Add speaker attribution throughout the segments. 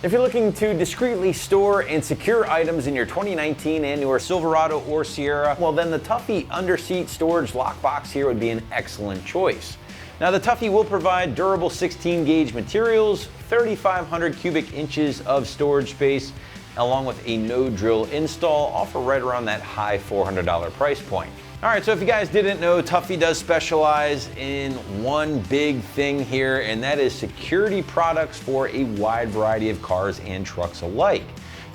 Speaker 1: If you're looking to discreetly store and secure items in your 2019 and your Silverado or Sierra, well then the Tuffy underseat storage lockbox here would be an excellent choice. Now the Tuffy will provide durable 16 gauge materials, 3,500 cubic inches of storage space, along with a no drill install, all for right around that high $400 price point. All right, so if you guys didn't know, Tuffy does specialize in one big thing here, and that is security products for a wide variety of cars and trucks alike.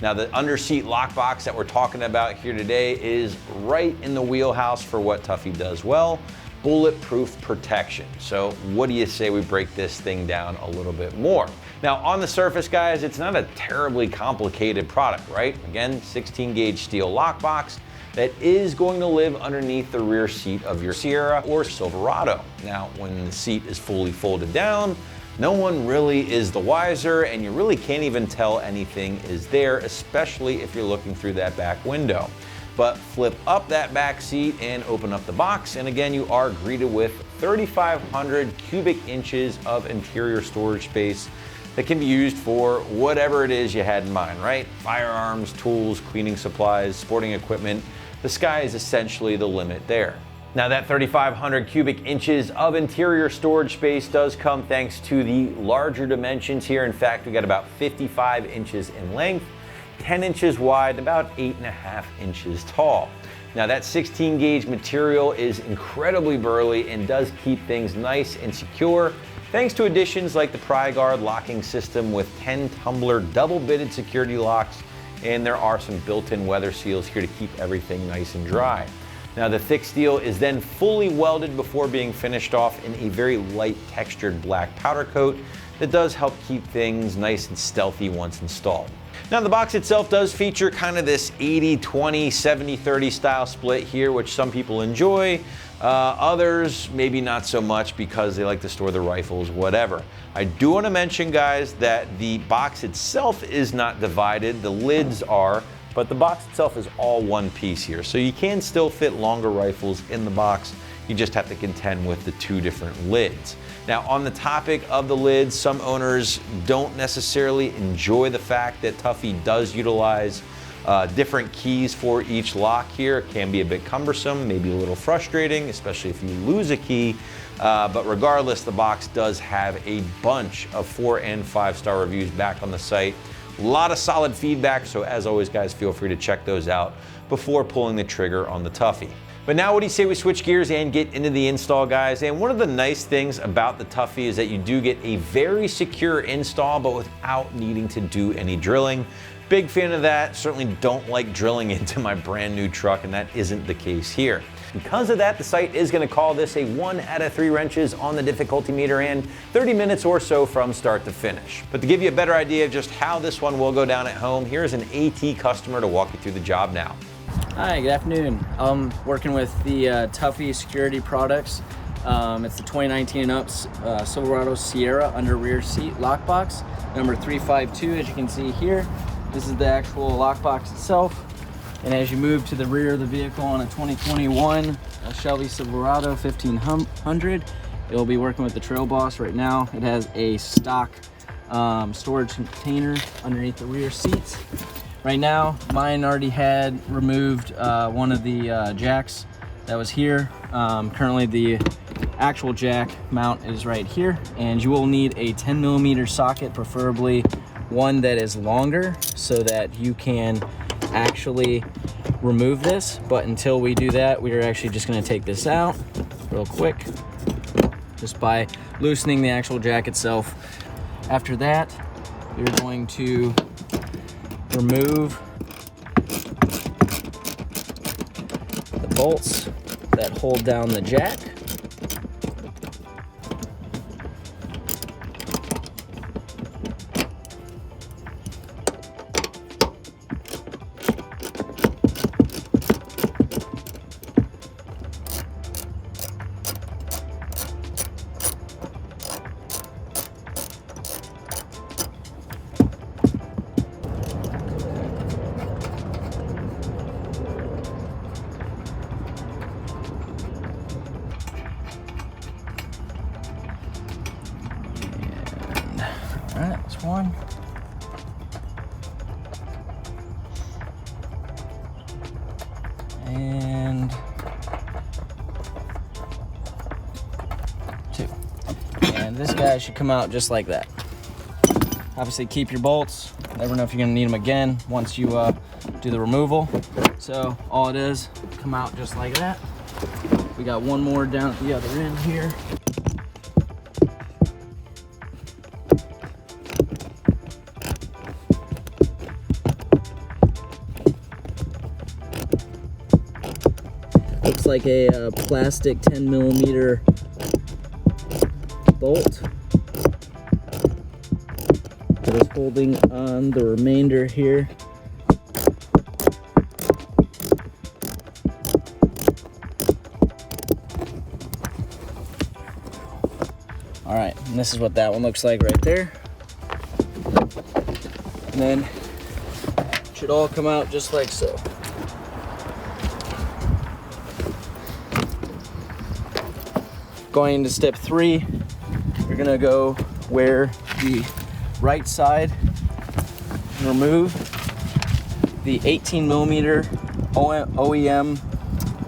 Speaker 1: Now, the underseat lockbox that we're talking about here today is right in the wheelhouse for what Tuffy does well, bulletproof protection. So what do you say we break this thing down a little bit more? Now, on the surface, guys, it's not a terribly complicated product, right? Again, 16 gauge steel lockbox that is going to live underneath the rear seat of your Sierra or Silverado. Now, when the seat is fully folded down, no one really is the wiser, and you really can't even tell anything is there, especially if you're looking through that back window. But flip up that back seat and open up the box, and again, you are greeted with 3,500 cubic inches of interior storage space that can be used for whatever it is you had in mind, right? Firearms, tools, cleaning supplies, sporting equipment. The sky is essentially the limit there. Now that 3,500 cubic inches of interior storage space does come thanks to the larger dimensions here. In fact, we got about 55 inches in length, 10 inches wide, about 8.5 inches tall. Now that 16 gauge material is incredibly burly and does keep things nice and secure, thanks to additions like the PryGuard locking system with 10 tumbler double bitted security locks, and there are some built-in weather seals here to keep everything nice and dry. Now the thick steel is then fully welded before being finished off in a very light textured black powder coat that does help keep things nice and stealthy once installed. Now the box itself does feature kind of this 80-20, 70-30 style split here, which some people enjoy. Others maybe not so much because they like to store their rifles, whatever. I do want to mention, guys, that the box itself is not divided. The lids are, but the box itself is all one piece here. So you can still fit longer rifles in the box. You just have to contend with the two different lids. Now, on the topic of the lids, some owners don't necessarily enjoy the fact that Tuffy does utilize different keys for each lock here. It can be a bit cumbersome, maybe a little frustrating, especially if you lose a key. But regardless, the box does have a bunch of 4- and 5-star reviews back on the site. A lot of solid feedback, so as always, guys, feel free to check those out before pulling the trigger on the Tuffy. But now what do you say we switch gears and get into the install, guys? And one of the nice things about the Tuffy is that you do get a very secure install, but without needing to do any drilling. Big fan of that. Certainly don't like drilling into my brand new truck, and that isn't the case here. Because of that, the site is going to call this a 1 out of 3 wrenches on the difficulty meter and 30 minutes or so from start to finish. But to give you a better idea of just how this one will go down at home, here's an AT customer to walk you through the job now.
Speaker 2: Hi, good afternoon. I'm working with the Tuffy security products. It's the 2019 and up Silverado Sierra under rear seat lockbox, number 352, as you can see here. This is the actual lockbox itself. And as you move to the rear of the vehicle on a 2021 Shelby Silverado 1500, it will be working with the Trail Boss right now. It has a stock storage container underneath the rear seats. Right now, mine already had removed one of the jacks that was here. Currently, the actual jack mount is right here, and you will need a 10mm socket, preferably one that is longer, so that you can actually remove this. But until we do that, we are actually just going to take this out real quick, just by loosening the actual jack itself. After that, we're going to remove the bolts that hold down the jack. Alright, that's one. this guy should come out just like that. Obviously keep your bolts. Never know if you're gonna need them again once you do the removal. So all it is, come out just like that. We got one more down at the other end here. Looks like a plastic 10mm bolt that is holding on the remainder here. All right, and this is what that one looks like right there. And then it should all come out just like so. Going into step 3, you're gonna go where the right side and remove the 18mm OEM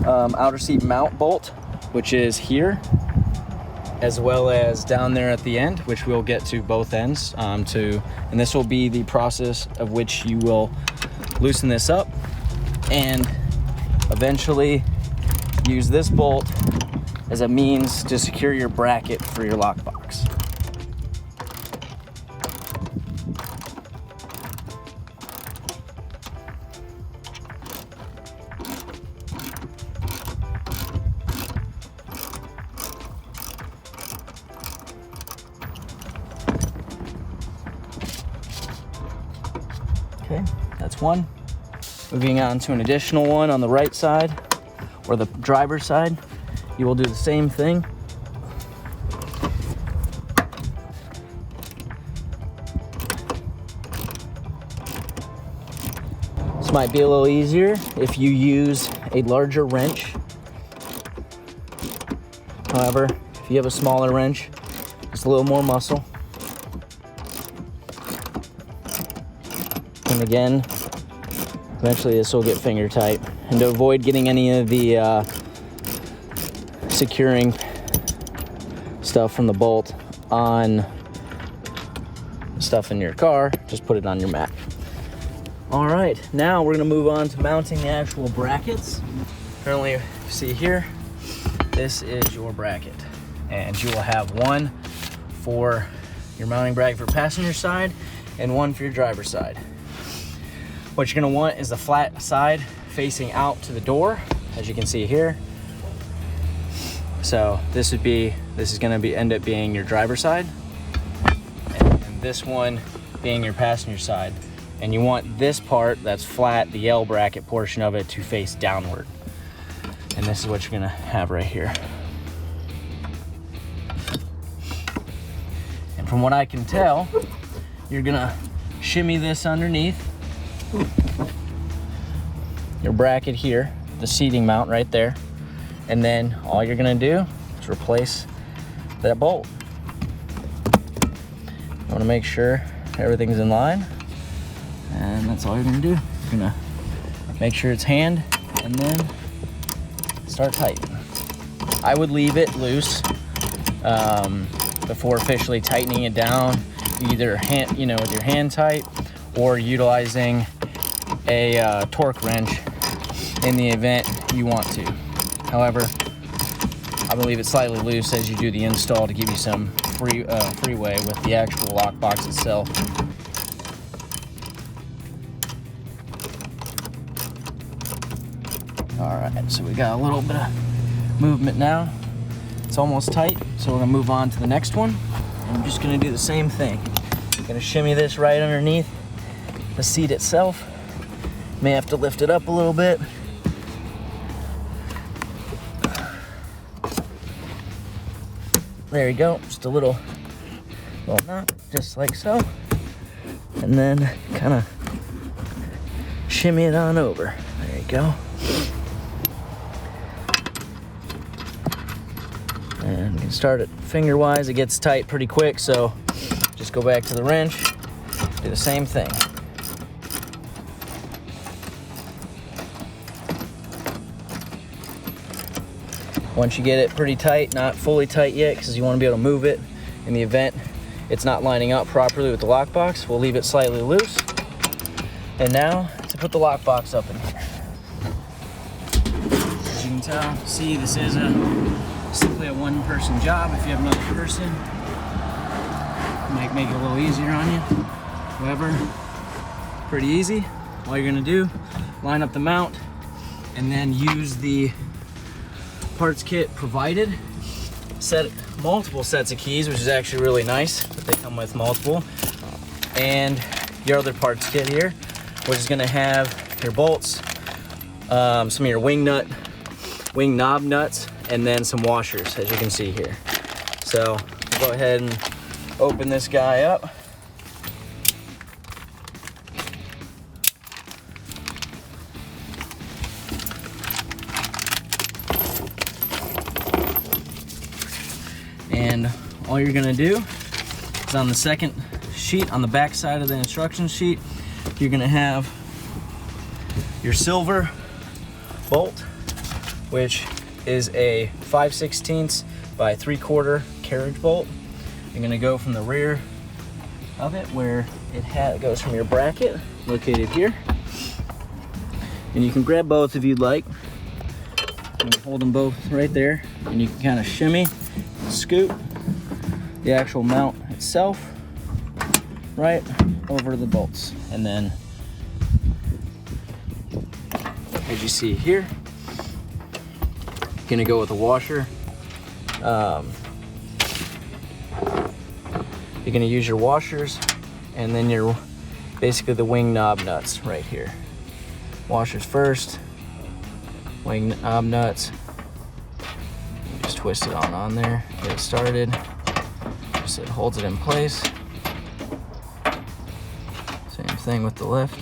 Speaker 2: outer seat mount bolt, which is here, as well as down there at the end, which we'll get to both ends. And this will be the process of which you will loosen this up and eventually use this bolt as a means to secure your bracket for your lockbox. Okay, that's one. Moving on to an additional one on the right side, or the driver's side. You will do the same thing. This might be a little easier if you use a larger wrench. However, if you have a smaller wrench, just a little more muscle. And again, eventually this will get finger tight. And to avoid getting any of the securing stuff from the bolt on stuff in your car, just put it on your mat. All right, now we're gonna move on to mounting the actual brackets. Currently, you see here, this is your bracket. And you will have one for your mounting bracket for passenger side and one for your driver's side. What you're gonna want is the flat side facing out to the door, as you can see here. So this is gonna end up being your driver's side, and this one being your passenger side. And you want this part that's flat, the L bracket portion of it, to face downward. And this is what you're gonna have right here. And from what I can tell, you're gonna shimmy this underneath your bracket here, the seating mount right there. And then all you're gonna do is replace that bolt. You wanna make sure everything's in line. And that's all you're gonna do. You're gonna make sure it's hand and then start tightening. I would leave it loose before officially tightening it down, either with your hand tight or utilizing a torque wrench in the event you want to. However, I'm gonna leave it slightly loose as you do the install to give you some freeway with the actual lockbox itself. All right, so we got a little bit of movement now. It's almost tight, so we're gonna move on to the next one. And I'm just gonna do the same thing. I'm gonna shimmy this right underneath the seat itself. May have to lift it up a little bit. There you go, just a little knot, just like so. And then kind of shimmy it on over. There you go. And you can start it finger-wise. It gets tight pretty quick, so just go back to the wrench, do the same thing. Once you get it pretty tight, not fully tight yet, because you want to be able to move it In the event it's not lining up properly with the lockbox, we'll leave it slightly loose. And now to put the lockbox up in here. As you can tell, see, this is simply a one-person job. If you have another person, it might make it a little easier on you. However, pretty easy. All you're gonna do, line up the mount and then use the parts kit provided. Set multiple sets of keys, which is actually really nice that they come with multiple. And your other parts kit here, which is gonna have your bolts, some of your wing knob nuts, and then some washers, as you can see here. So we'll go ahead and open this guy up. And all you're gonna do is on the second sheet, on the back side of the instruction sheet, you're gonna have your silver bolt, which is a 5/16 by 3/4 carriage bolt. You're gonna go from the rear of it where it goes from your bracket, located here. And you can grab both if you'd like. You can hold them both right there, and you can kind of shimmy, scoot the actual mount itself right over the bolts. And then, as you see here, you're gonna go with a washer. You're gonna use your washers, and then your basically the wing knob nuts right here. Washers first, wing knob nuts. You just twist it on there, get it started. Just it holds it in place. Same thing with the lift.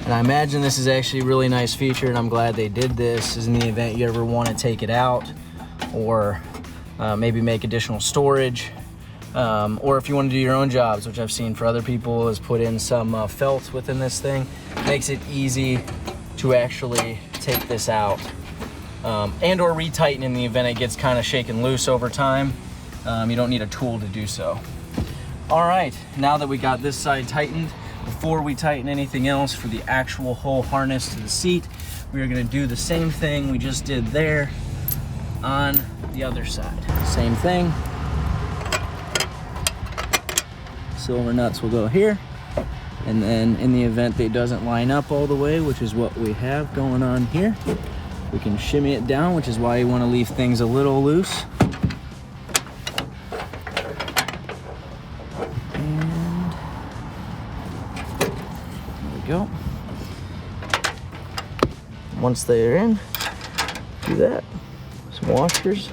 Speaker 2: And I imagine this is actually a really nice feature, and I'm glad they did this, is in the event you ever want to take it out, or maybe make additional storage, or if you want to do your own jobs, which I've seen for other people, is put in some felt within this thing. Makes it easy to actually take this out, and or retighten in the event it gets kind of shaken loose over time. You don't need a tool to do so. All right, now that we got this side tightened, before we tighten anything else for the actual whole harness to the seat, we are gonna do the same thing we just did there on the other side. Same thing. Silver nuts will go here. And then in the event they doesn't line up all the way, which is what we have going on here, we can shimmy it down, which is why you wanna leave things a little loose. Go. Once they're in, do that. Some washers.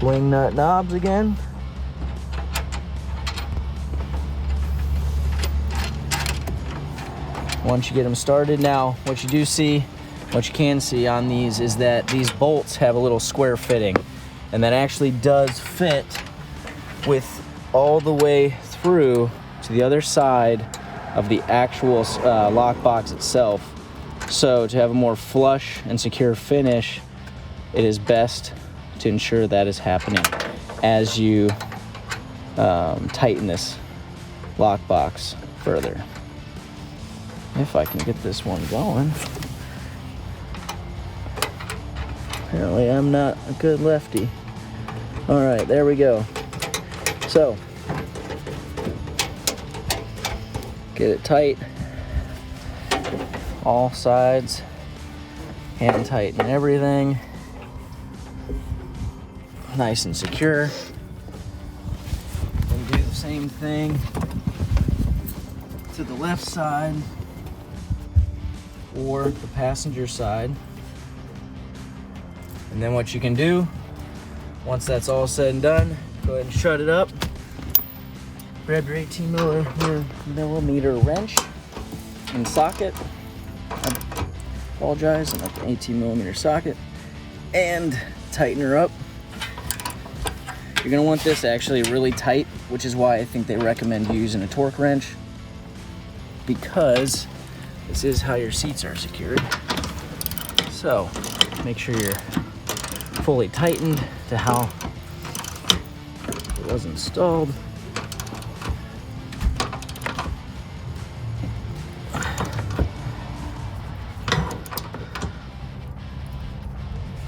Speaker 2: Wing nut knobs again. Once you get them started, now what you do see, what you can see on these is that these bolts have a little square fitting, and that actually does fit with all the way through to the other side of the actual lockbox itself. So to have a more flush and secure finish, it is best to ensure that is happening as you tighten this lockbox further. If I can get this one going. Apparently I'm not a good lefty. All right, there we go. So, get it tight, all sides, hand tighten everything, nice and secure. And do the same thing to the left side or the passenger side. And then what you can do, once that's all said and done, go ahead and shut it up. Grab your 18 millimeter wrench and socket. I apologize, not the 18 millimeter socket. And tighten her up. You're gonna want this actually really tight, which is why I think they recommend using a torque wrench, because this is how your seats are secured. So make sure you're fully tightened to how it was installed.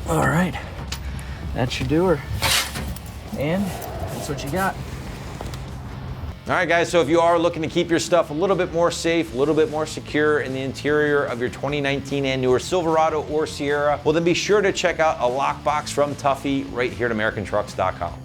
Speaker 2: All right, that's your doer. And that's what you got.
Speaker 1: All right, guys, so if you are looking to keep your stuff a little bit more safe, a little bit more secure in the interior of your 2019 and newer Silverado or Sierra, well, then be sure to check out a lockbox from Tuffy right here at AmericanTrucks.com.